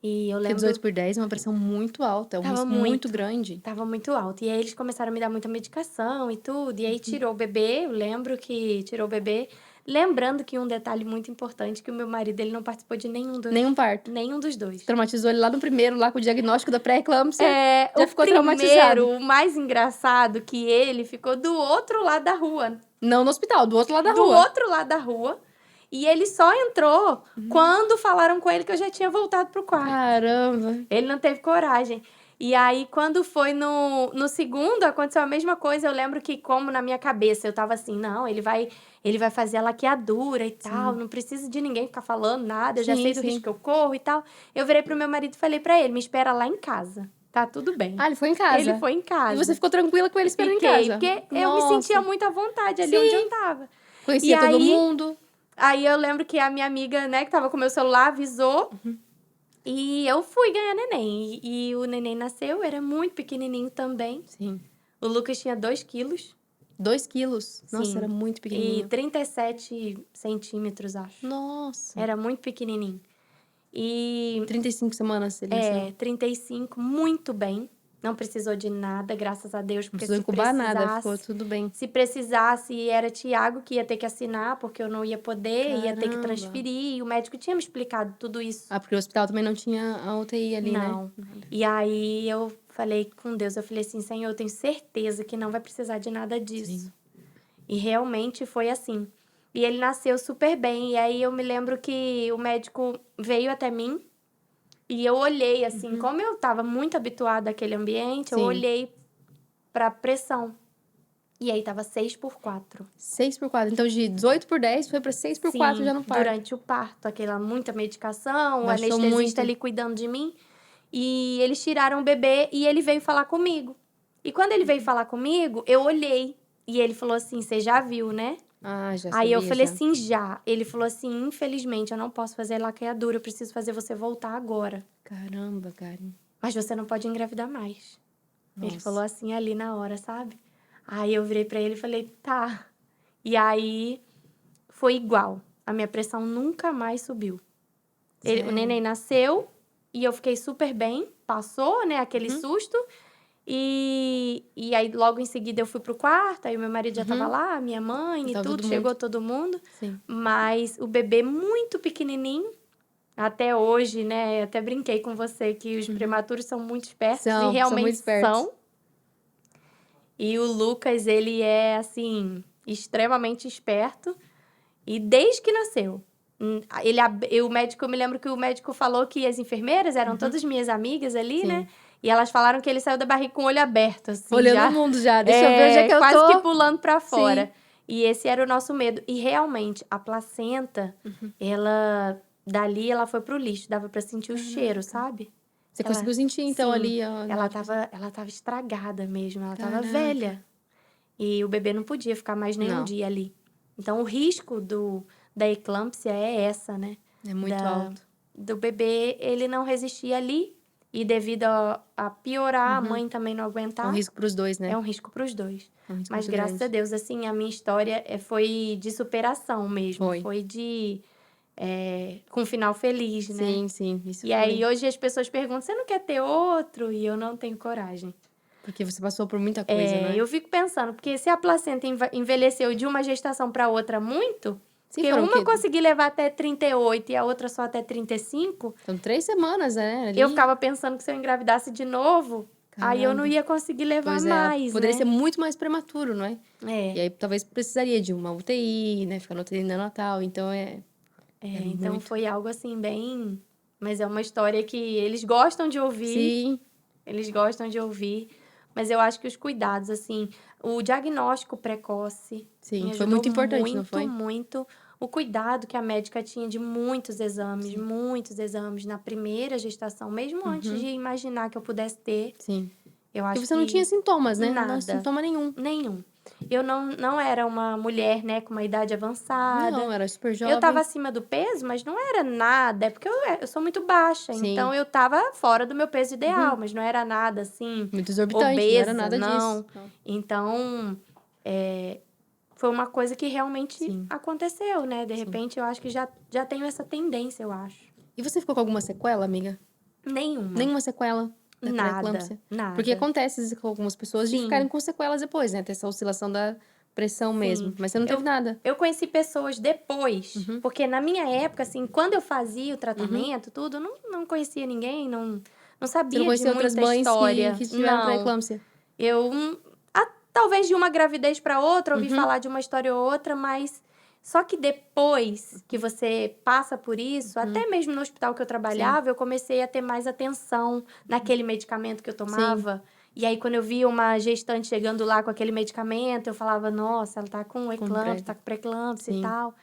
E eu Porque lembro... 18/10 é uma pressão muito alta, é um risco muito grande. Tava muito alto. E aí eles começaram a me dar muita medicação e tudo. E aí tirou o bebê, eu lembro que tirou o bebê. Lembrando que um detalhe muito importante, que o meu marido, ele não participou de Nenhum parto. Nenhum dos dois. Traumatizou ele lá no primeiro, lá com o diagnóstico da pré-eclâmpsia. Já O ficou traumatizado. O mais engraçado, que ele ficou do outro lado da rua. Não no hospital, do outro lado da rua. Do outro lado da rua. E ele só entrou quando falaram com ele que eu já tinha voltado pro quarto. Caramba. Ele não teve coragem. E aí, quando foi no segundo, aconteceu a mesma coisa. Eu lembro que, como na minha cabeça, eu tava assim, não, ele vai fazer a laqueadura e tal. Não precisa de ninguém ficar falando nada. Eu já sei do risco que eu corro e tal. Eu virei pro meu marido e falei pra ele, me espera lá em casa. Tá tudo bem. Ah, ele foi em casa? Ele foi em casa. E você ficou tranquila com ele esperando em casa? Porque eu me sentia muito à vontade ali onde eu tava. Conhecia todo mundo. Aí eu lembro que a minha amiga, né, que tava com o meu celular, avisou. E eu fui ganhar neném. E o neném nasceu, era muito pequenininho também. Sim. O Lucas tinha 2 quilos. 2 quilos? Nossa, Sim. era muito pequenininho. E 37 centímetros, acho. Nossa. Era muito pequenininho. E... 35 semanas ele nasceu. 35, muito bem. Não precisou de nada, graças a Deus. Não precisou incubar nada, ficou tudo bem. Se precisasse, era Tiago que ia ter que assinar, porque eu não ia poder, Caramba. ia ter que transferir. E o médico tinha me explicado tudo isso. Ah, porque o hospital também não tinha a UTI ali, né? Não. E aí eu falei com Deus, eu falei assim, Senhor, eu tenho certeza que não vai precisar de nada disso. Sim. E realmente foi assim. E ele nasceu super bem. E aí eu me lembro que o médico veio até mim. E eu olhei, assim, como eu estava muito habituada àquele ambiente, eu olhei pra pressão. E aí tava 6/4. 6/4. Então, de 18/10 foi pra 6/4 já no parto. Durante o parto. Aquela muita medicação, o Baixou anestesista muito. ali cuidando de mim. E eles tiraram o bebê e ele veio falar comigo. E quando ele veio falar comigo, eu olhei. E ele falou assim, você já viu, né? Ah, já Aí eu sabia, falei já. assim, já. Ele falou assim, infelizmente, eu não posso fazer laqueadura, eu preciso fazer você voltar agora. Caramba, Karen. Mas você não pode engravidar mais. Nossa. Ele falou assim ali na hora, sabe? Aí eu virei pra ele e falei, tá. E aí foi igual. A minha pressão nunca mais subiu. O neném nasceu e eu fiquei super bem. Passou, né, aquele susto. E aí logo em seguida eu fui pro quarto, aí o meu marido já tava lá, minha mãe e tudo, chegou todo mundo. Sim. Mas o bebê muito pequenininho, até hoje, né, até brinquei com você que os prematuros são muito espertos e realmente são muito espertos. são. E o Lucas, ele é, assim, extremamente esperto. E desde que nasceu. Eu me lembro que o médico falou que as enfermeiras eram todas minhas amigas ali, Sim. né? E elas falaram que ele saiu da barriga com o olho aberto, assim. Olhando o mundo já. Deixa eu ver onde é que eu quase tô. que pulando pra fora. E esse era o nosso medo. E realmente, a placenta, dali ela foi pro lixo. Dava pra sentir o cheiro, sabe? Você conseguiu sentir, então, sim, ali... Ó, ela tava estragada mesmo, ela tava velha. E o bebê não podia ficar mais nenhum dia ali. Então, o risco da eclâmpsia é essa, né? É muito alto. Do bebê, ele não resistir ali. E devido a piorar, a mãe também não aguentar. É um risco pros dois, né? É um risco pros dois. É um risco Mas muito graças grande. a Deus, assim, a minha história foi de superação mesmo. Foi de... com um final feliz, né? Sim, sim. Isso e aí, hoje as pessoas perguntam, você não quer ter outro? E eu não tenho coragem. Porque você passou por muita coisa, né? Eu fico pensando, porque se a placenta envelheceu de uma gestação para outra muito... Sim, porque uma consegui levar até 38 e a outra só até 35. Então, 3 semanas, né? Ali. Eu ficava pensando que se eu engravidasse de novo, aí eu não ia conseguir levar mais, poderia né? ser muito mais prematuro, não é? É. E aí, talvez precisaria de uma UTI, né? Ficar no UTI neonatal. Então, então, muito. foi algo assim, bem... Mas é uma história que eles gostam de ouvir. Sim. Eles gostam de ouvir. Mas eu acho que os cuidados, assim... O diagnóstico precoce... Sim, foi muito importante, não foi? Muito. O cuidado que a médica tinha de muitos exames na primeira gestação, mesmo antes de imaginar que eu pudesse ter. Sim. Eu acho Porque você não tinha sintomas, né? Nada. Não sintoma nenhum. Nenhum. eu não era uma mulher, né, com uma idade avançada. Não, era super jovem. Eu tava acima do peso, mas não era nada. É porque eu sou muito baixa. Sim. Então, eu tava fora do meu peso ideal. Mas não era nada, assim, Muito exorbitante, obesa, não era nada não. disso. Não. Então, foi uma coisa que realmente Sim. aconteceu, né? De repente, eu acho que já tenho essa tendência, eu acho. E você ficou com alguma sequela, amiga? Nenhuma. Nenhuma sequela da pré-eclâmpsia? Nada. Porque acontece às vezes, com algumas pessoas de Sim. ficarem com sequelas depois, né? Ter essa oscilação da pressão mesmo. Mas você não teve nada. Eu conheci pessoas depois. Porque na minha época, assim, quando eu fazia o tratamento, tudo, eu não conhecia ninguém, não Você sabia não de conhecia outras muita mães história. que tiveram Não. pré-eclâmpsia? Eu, talvez de uma gravidez para outra, ouvi falar de uma história ou outra, mas só que depois que você passa por isso, até mesmo no hospital que eu trabalhava, eu comecei a ter mais atenção naquele medicamento que eu tomava. E aí, quando eu via uma gestante chegando lá com aquele medicamento, eu falava, nossa, ela tá com eclâmpsia, tá com pré-eclâmpsia e tal.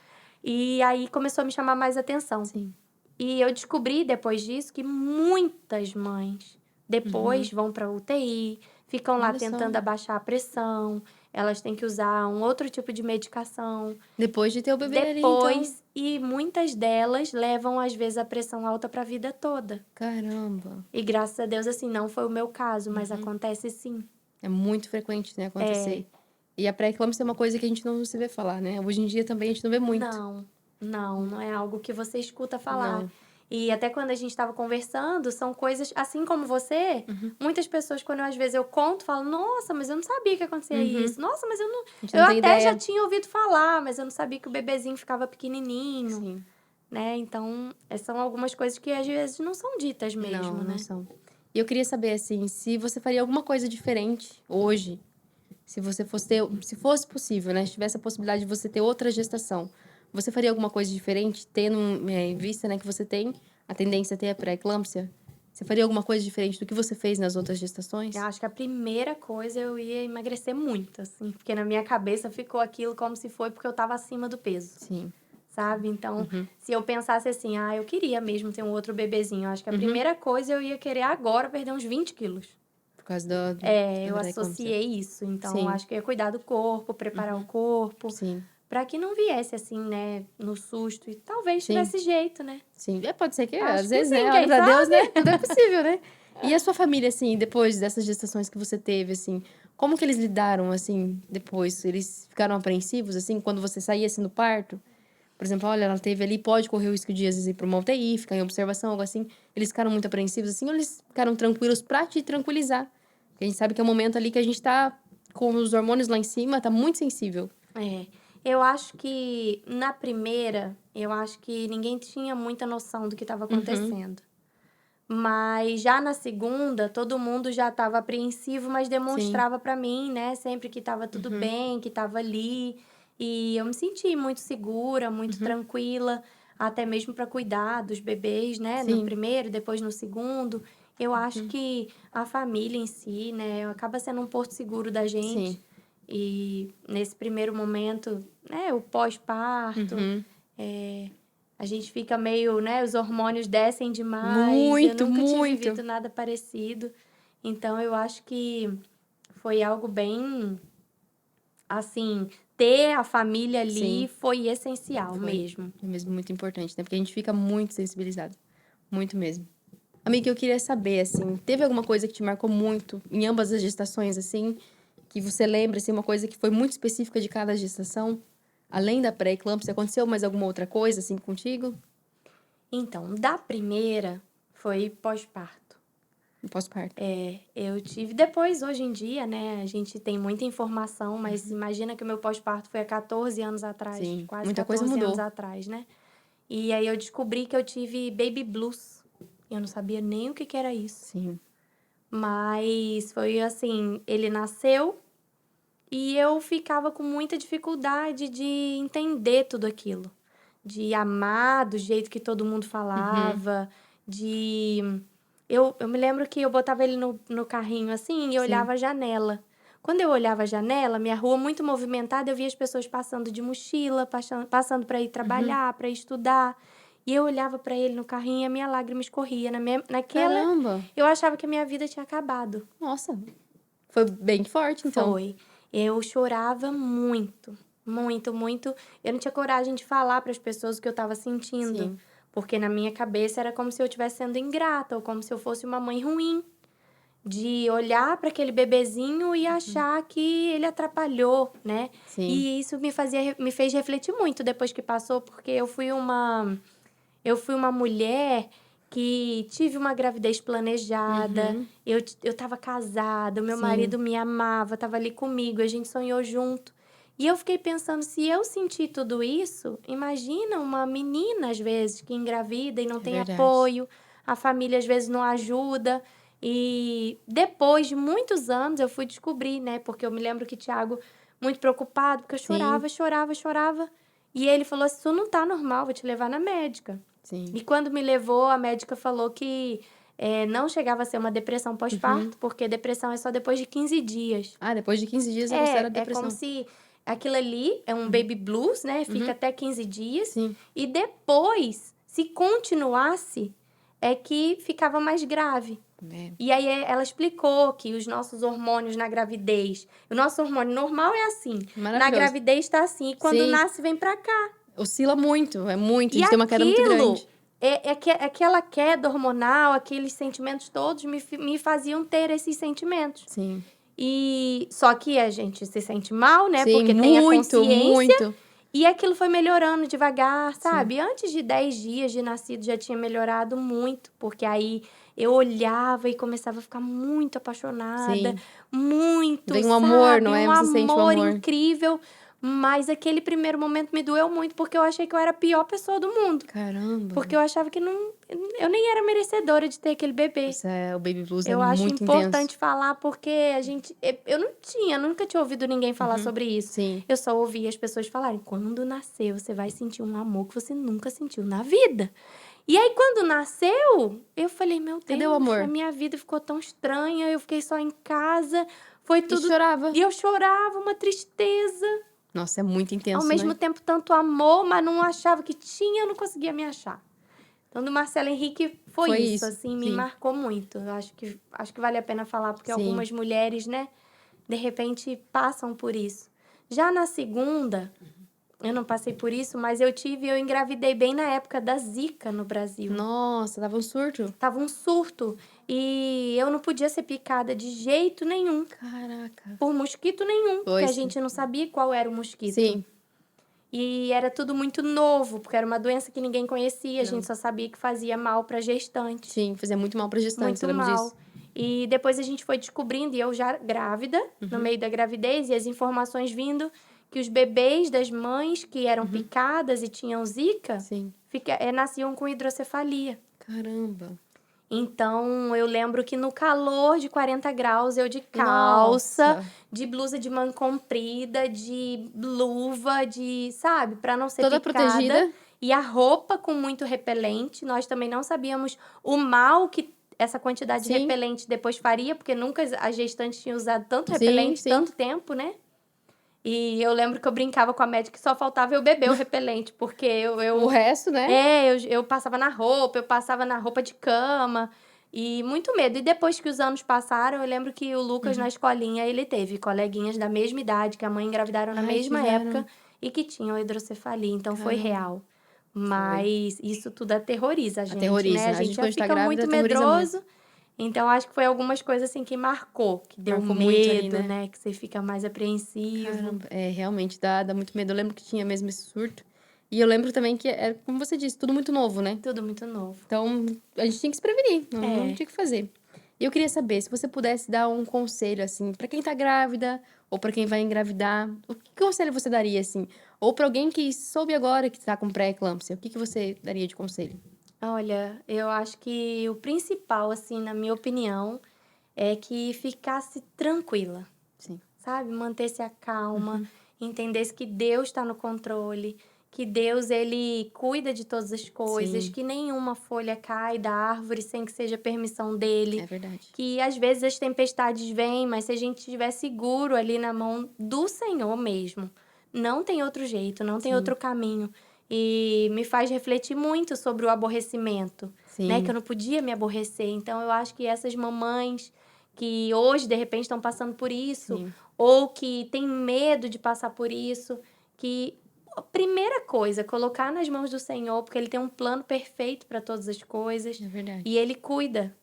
E aí, começou a me chamar mais atenção. Sim. E eu descobri, depois disso, que muitas mães depois vão pra UTI, ficam lá Olha só. tentando abaixar a pressão, elas têm que usar um outro tipo de medicação. Depois de ter o bebê ali, então. Depois, e muitas delas levam, às vezes, a pressão alta pra vida toda. Caramba. E graças a Deus, assim, não foi o meu caso, mas acontece sim. É muito frequente, né, acontecer. E a pré-eclâmpsia é uma coisa que a gente não se vê falar, né? Hoje em dia também a gente não vê muito. Não é algo que você escuta falar. Não. E até quando a gente estava conversando, são coisas, assim como você, muitas pessoas, quando às vezes eu conto, falam, nossa, mas eu não sabia que acontecia isso. Nossa, mas eu não... gente Eu não tem até ideia. já tinha ouvido falar, mas eu não sabia que o bebezinho ficava pequenininho, Sim. né? Então, são algumas coisas que às vezes não são ditas mesmo, né? Não são. E eu queria saber, assim, se você faria alguma coisa diferente hoje, se você fosse ter, se fosse possível, né? Se tivesse a possibilidade de você ter outra gestação, você faria alguma coisa diferente, tendo em vista, né, que você tem a tendência a ter a pré-eclâmpsia? Você faria alguma coisa diferente do que você fez nas outras gestações? Eu acho que a primeira coisa eu ia emagrecer muito, assim, porque na minha cabeça ficou aquilo como se foi porque eu tava acima do peso. Sim. Sabe? Então, se eu pensasse assim, eu queria mesmo ter um outro bebezinho. Eu acho que a primeira coisa eu ia querer agora perder uns 20 quilos. Por causa da Eu pré-eclâmpsia. associei isso. Então, Sim. acho que eu ia cuidar do corpo, preparar o corpo. Sim. Pra que não viesse assim, né, no susto. E talvez Sim. tivesse jeito, né? Sim. Pode ser que, Acho às que vezes, sim, né? quem Olha pra Deus, sabe? né? Tudo é possível, né? E a sua família, assim, depois dessas gestações que você teve, assim, como que eles lidaram, assim, depois? Eles ficaram apreensivos, assim, quando você saía, assim, do parto? Por exemplo, olha, ela teve ali, pode correr o risco de, às vezes, ir pra uma UTI, ficar em observação, algo assim. Eles ficaram muito apreensivos, assim, ou eles ficaram tranquilos pra te tranquilizar? Porque a gente sabe que é um momento ali que a gente tá com os hormônios lá em cima, tá muito sensível. Eu acho que na primeira, eu acho que ninguém tinha muita noção do que estava acontecendo. Mas já na segunda, todo mundo já estava apreensivo, mas demonstrava pra mim, né, sempre que estava tudo bem, que estava ali. E eu me senti muito segura, muito tranquila, até mesmo para cuidar dos bebês, né, no Sim. primeiro, depois no segundo. Eu acho que a família em si, né, acaba sendo um porto seguro da gente. Sim. E nesse primeiro momento, né, o pós-parto, a gente fica meio, né, os hormônios descem demais. Eu nunca tinha vivido nada parecido. Então, eu acho que foi algo bem, assim, ter a família ali foi essencial mesmo. É mesmo muito importante, né? Porque a gente fica muito sensibilizado. Muito mesmo. Amiga, eu queria saber, assim, teve alguma coisa que te marcou muito em ambas as gestações, assim, que você lembra, assim, uma coisa que foi muito específica de cada gestação? Além da pré-eclâmpsia, aconteceu mais alguma outra coisa, assim, contigo? Então, da primeira, foi pós-parto. Pós-parto. Eu tive... Depois, hoje em dia, né, a gente tem muita informação, mas imagina que o meu pós-parto foi há 14 anos atrás. Sim, Quase muita coisa 14 anos mudou. atrás, né? E aí eu descobri que eu tive baby blues. Eu não sabia nem o que era isso. Sim. Mas foi assim, ele nasceu e eu ficava com muita dificuldade de entender tudo aquilo. De amar do jeito que todo mundo falava, de... Eu me lembro que eu botava ele no carrinho assim e eu olhava a janela. Quando eu olhava a janela, minha rua muito movimentada, eu via as pessoas passando de mochila, passando para ir trabalhar, para estudar. E eu olhava para ele no carrinho e a minha lágrima escorria. Naquela, Caramba! eu achava que a minha vida tinha acabado. Nossa! Foi bem forte, então. Foi. eu chorava muito, muito, muito. Eu não tinha coragem de falar para as pessoas o que eu estava sentindo, Sim. porque na minha cabeça era como se eu estivesse sendo ingrata ou como se eu fosse uma mãe ruim, de olhar para aquele bebezinho e achar que ele atrapalhou, né? Sim. E isso me fez refletir muito depois que passou, porque eu fui uma mulher que tive uma gravidez planejada, eu estava casada, o meu Sim. marido me amava, estava ali comigo, a gente sonhou junto. E eu fiquei pensando, se eu senti tudo isso, imagina uma menina, às vezes, que engravida e não tem verdade. apoio, a família, às vezes, não ajuda. E depois de muitos anos, eu fui descobrir, né? Porque eu me lembro que Thiago, muito preocupado, porque eu Sim. chorava, chorava, chorava. E ele falou, isso não tá normal, vou te levar na médica. Sim. E quando me levou, a médica falou que não chegava a ser uma depressão pós-parto, porque depressão é só depois de 15 dias. Ah, depois de 15 dias você era É depressão. como se aquilo ali é um baby blues, né? Fica até 15 dias. Sim. E depois, se continuasse, é que ficava mais grave. É. E aí ela explicou que os nossos hormônios na gravidez... O nosso hormônio normal é assim. Na Maravilhoso. gravidez tá assim. E quando Sim. nasce, vem pra cá. Oscila muito, é muito. A E gente tem uma queda muito grande. aquela queda hormonal, aqueles sentimentos todos me faziam ter esses sentimentos. Sim. E só que a gente se sente mal, né? Sim, Porque tem a muito, consciência. muito. E aquilo foi melhorando devagar, sabe? Antes de 10 dias de nascido já tinha melhorado muito, porque aí eu olhava e começava a ficar muito apaixonada, Sim. muito, Vem um amor, sabe? não é? Um Você sente o amor amor. incrível. Mas aquele primeiro momento me doeu muito, porque eu achei que eu era a pior pessoa do mundo. Caramba. Porque eu achava que eu nem era merecedora de ter aquele bebê. O baby blues Eu é acho muito importante intenso. falar, porque eu nunca tinha ouvido ninguém falar sobre isso. Sim. Eu só ouvi as pessoas falarem, quando nascer, você vai sentir um amor que você nunca sentiu na vida. E aí, quando nasceu, eu falei, meu Deus, Cadê o amor? a minha vida ficou tão estranha, eu fiquei só em casa, foi tudo... E chorava. E eu chorava, uma tristeza. Nossa, é muito intenso, Ao mesmo né? tempo, tanto amor, mas não achava que tinha, eu não conseguia me achar. Então, do Marcelo Henrique foi isso, assim, me sim. marcou muito. Eu acho que vale a pena falar, porque Sim. algumas mulheres, né, de repente passam por isso. Já na segunda, eu não passei por isso, mas eu engravidei bem na época da Zika no Brasil. Nossa, tava um surto. Tava um surto. E eu não podia ser picada de jeito nenhum, Caraca. por mosquito nenhum, porque a Pois. gente não sabia qual era o mosquito. Sim. E era tudo muito novo, porque era uma doença que ninguém conhecia, a Não. gente só sabia que fazia mal para gestantes. Sim, fazia muito mal pra gestante, Muito você lembra mal. disso? E depois a gente foi descobrindo, e eu já grávida, no meio da gravidez, e as informações vindo que os bebês das mães que eram picadas e tinham zika, Sim. nasciam com hidrocefalia. Caramba. Então, eu lembro que no calor de 40 graus, eu de calça, Nossa. de blusa de manga comprida, de luva, sabe? Pra não ser Toda picada. protegida. E a roupa com muito repelente. Nós também não sabíamos o mal que essa quantidade de Sim. repelente depois faria, porque nunca as gestantes tinham usado tanto Sim, repelente, sim. tanto tempo, né? E eu lembro que eu brincava com a médica que só faltava eu beber o repelente, porque O resto, né? eu passava na roupa de cama, e muito medo. E depois que os anos passaram, eu lembro que o Lucas, na escolinha, ele teve coleguinhas da mesma idade, que a mãe engravidaram na Ai, mesma tiveram. época, e que tinham hidrocefalia, então foi Caramba. real. Mas isso tudo aterroriza a gente, Aterroriza. né? A A gente gente, já quando tá fica grávida, muito aterroriza medroso. Então, acho que foi algumas coisas assim que marcou, que deu Marcou medo, muito ali, né? né? Que você fica mais apreensivo. Caramba. É, realmente, dá muito medo. Eu lembro que tinha mesmo esse surto. E eu lembro também que, como você disse, tudo muito novo, né? Tudo muito novo. Então, a gente tinha que se prevenir, não É. tinha o que fazer. E eu queria saber, se você pudesse dar um conselho, assim, pra quem tá grávida, ou pra quem vai engravidar, o que conselho você daria, assim? Ou pra alguém que soube agora que tá com pré-eclâmpsia, o que você daria de conselho? Olha, eu acho que o principal, assim, na minha opinião, é que ficasse tranquila, Sim. sabe? Mantesse a calma, entendesse que Deus está no controle, que Deus, ele cuida de todas as coisas, Sim. que nenhuma folha cai da árvore sem que seja permissão dele. É verdade. Que às vezes as tempestades vêm, mas se a gente estiver seguro ali na mão do Senhor mesmo, não tem outro jeito, não tem Sim. outro caminho. E me faz refletir muito sobre o aborrecimento, Sim. né? Que eu não podia me aborrecer. Então, eu acho que essas mamães que hoje, de repente, estão passando por isso, Sim. ou que tem medo de passar por isso, que a primeira coisa, colocar nas mãos do Senhor, porque Ele tem um plano perfeito para todas as coisas, É verdade. e Ele cuida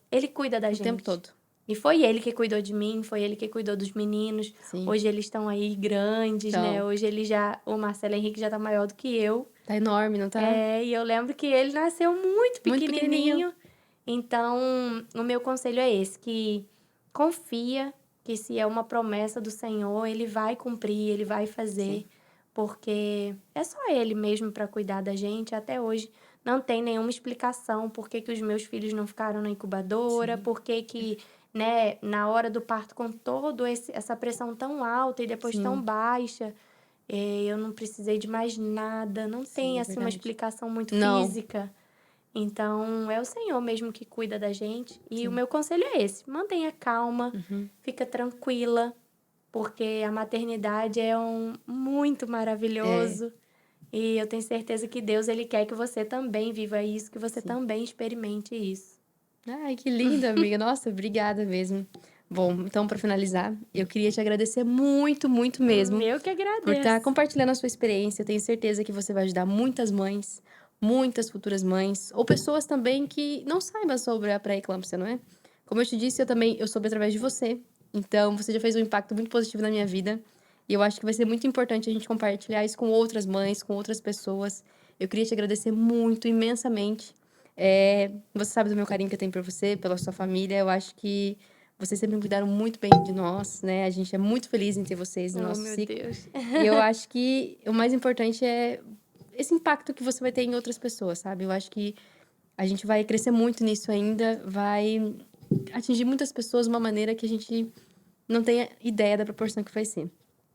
da O gente. tempo todo. E foi Ele que cuidou de mim, foi Ele que cuidou dos meninos. Sim. Hoje eles estão aí grandes, né? Então, Hoje o Marcelo Henrique já tá maior do que eu. tá enorme, não tá? E eu lembro que ele nasceu muito Muito pequenininho. pequenininho. Então, o meu conselho é esse, que confia que se é uma promessa do Senhor, Ele vai cumprir, Ele vai fazer. Sim. Porque é só Ele mesmo para cuidar da gente. Até hoje não tem nenhuma explicação por que os meus filhos não ficaram na incubadora, Sim. por que, né, na hora do parto, com toda essa pressão tão alta e depois Sim. tão baixa, eu não precisei de mais nada. Não Sim, tem, é assim, uma verdade. explicação muito Não. física. Então, é o Senhor mesmo que cuida da gente. E Sim. o meu conselho é esse: mantenha calma, Uhum. fica tranquila, porque a maternidade é muito maravilhoso. E eu tenho certeza que Deus, Ele quer que você também viva isso, que você Sim. também experimente isso. Ai, que linda, amiga. Nossa, obrigada mesmo. Bom, então, para finalizar, eu queria te agradecer muito, muito mesmo Eu que por estar agradeço. compartilhando a sua experiência. Eu tenho certeza que você vai ajudar muitas mães, muitas futuras mães, ou pessoas também que não saibam sobre a pré-eclâmpsia, não é? Como eu te disse, eu soube através de você. Então, você já fez um impacto muito positivo na minha vida. E eu acho que vai ser muito importante a gente compartilhar isso com outras mães, com outras pessoas. Eu queria te agradecer muito, imensamente. Você sabe do meu carinho que eu tenho por você, pela sua família. Eu acho que vocês sempre cuidaram muito bem de nós, né? A gente é muito feliz em ter vocês no Oh, nosso meu ciclo. Deus. E eu acho que o mais importante é esse impacto que você vai ter em outras pessoas, sabe? Eu acho que a gente vai crescer muito nisso ainda, vai atingir muitas pessoas de uma maneira que a gente não tem ideia da proporção que vai ser.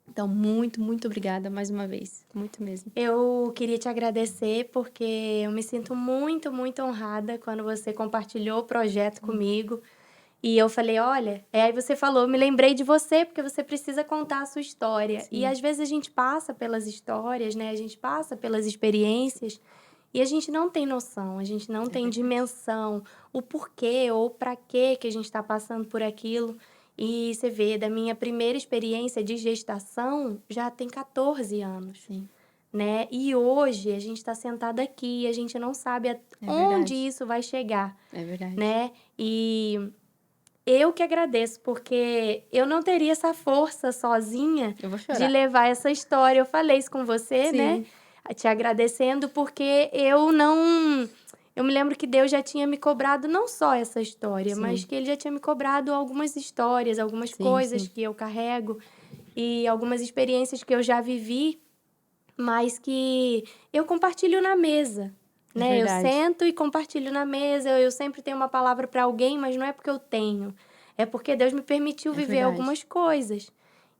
Então, muito, muito obrigada mais uma vez. Muito mesmo. Eu queria te agradecer porque eu me sinto muito, muito honrada quando você compartilhou o projeto comigo. E eu falei, olha, aí você falou, me lembrei de você, porque você precisa contar a sua história. E Sim. às vezes a gente passa pelas histórias, né? A gente passa pelas experiências e a gente não tem noção, a gente não tem verdade. dimensão, o porquê ou para quê que a gente está passando por aquilo. E você vê, da minha primeira experiência de gestação, já tem 14 anos. Sim. Né? E hoje a gente está sentada aqui e a gente não sabe onde verdade. isso vai chegar, É verdade. né? E eu que agradeço, porque eu não teria essa força sozinha Eu vou de chorar. levar essa história. Eu falei isso com você, né? Sim. Te agradecendo, porque eu não. Eu me lembro que Deus já tinha me cobrado não só essa história, mas Sim. que Ele já tinha me cobrado algumas histórias, algumas Sim, coisas sim. que eu carrego e algumas experiências que eu já vivi, mas que eu compartilho na mesa, É né? Eu verdade. sento e compartilho na mesa, eu sempre tenho uma palavra para alguém, mas não é porque eu tenho, é porque Deus me permitiu É viver verdade. algumas coisas.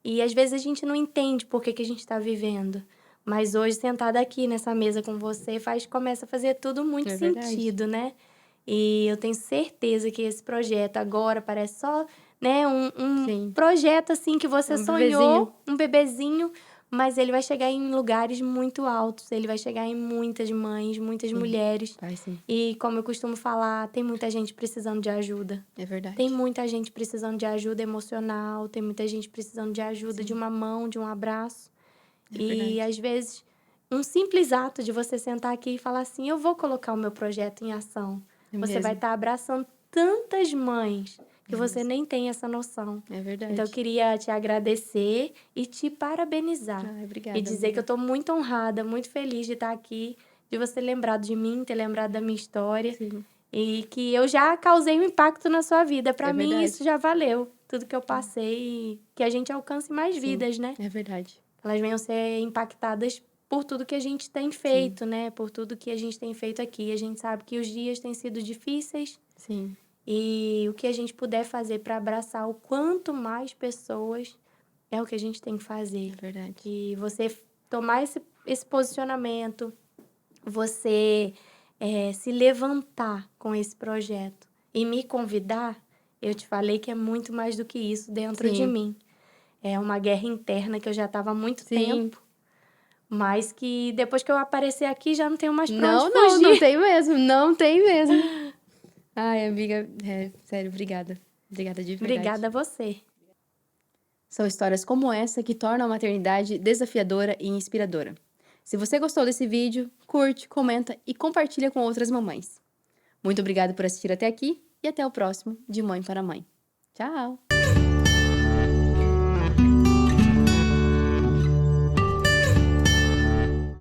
E às vezes a gente não entende por que a gente está vivendo. Mas hoje, sentada aqui nessa mesa com você, começa a fazer tudo muito É verdade. sentido, né? E eu tenho certeza que esse projeto agora parece só, né, um Sim. projeto assim que você Um sonhou, um bebezinho, mas ele vai chegar em lugares muito altos, ele vai chegar em muitas mães, muitas Sim. mulheres. Vai sim. E como eu costumo falar, tem muita gente precisando de ajuda. É verdade. Tem muita gente precisando de ajuda emocional, tem muita gente precisando de ajuda, Sim. de uma mão, de um abraço. É E verdade. às vezes, um simples ato de você sentar aqui e falar assim: eu vou colocar o meu projeto em ação. É Você vai mesmo. estar abraçando tantas mães que É você mesmo. nem tem essa noção. É verdade. Então, eu queria te agradecer e te parabenizar. Ai, obrigada, E dizer que amiga. eu estou muito honrada, muito feliz de estar aqui, de você ter lembrado de mim, ter lembrado da minha história. Sim. E que eu já causei um impacto na sua vida. Para É mim, verdade. isso já valeu. Tudo que eu passei e que a gente alcance mais Sim. vidas, né? É verdade. Elas venham ser impactadas por tudo que a gente tem feito, né? Por tudo que a gente tem feito aqui. A gente sabe que os dias têm sido difíceis Sim. e o que a gente puder fazer para abraçar o quanto mais pessoas é o que a gente tem que fazer. É verdade. E você tomar esse posicionamento, você se levantar com esse projeto e me convidar, eu te falei que é muito mais do que isso dentro de Sim. mim. É uma guerra interna que eu já estava há muito Sim. tempo, mas que depois que eu aparecer aqui já não tenho mais pra onde Não fugir. tem mesmo. Não tem mesmo. Ai, amiga, sério, obrigada. Obrigada de verdade. Obrigada a você. São histórias como essa que tornam a maternidade desafiadora e inspiradora. Se você gostou desse vídeo, curte, comenta e compartilha com outras mamães. Muito obrigada por assistir até aqui e até o próximo De Mãe para Mãe. Tchau!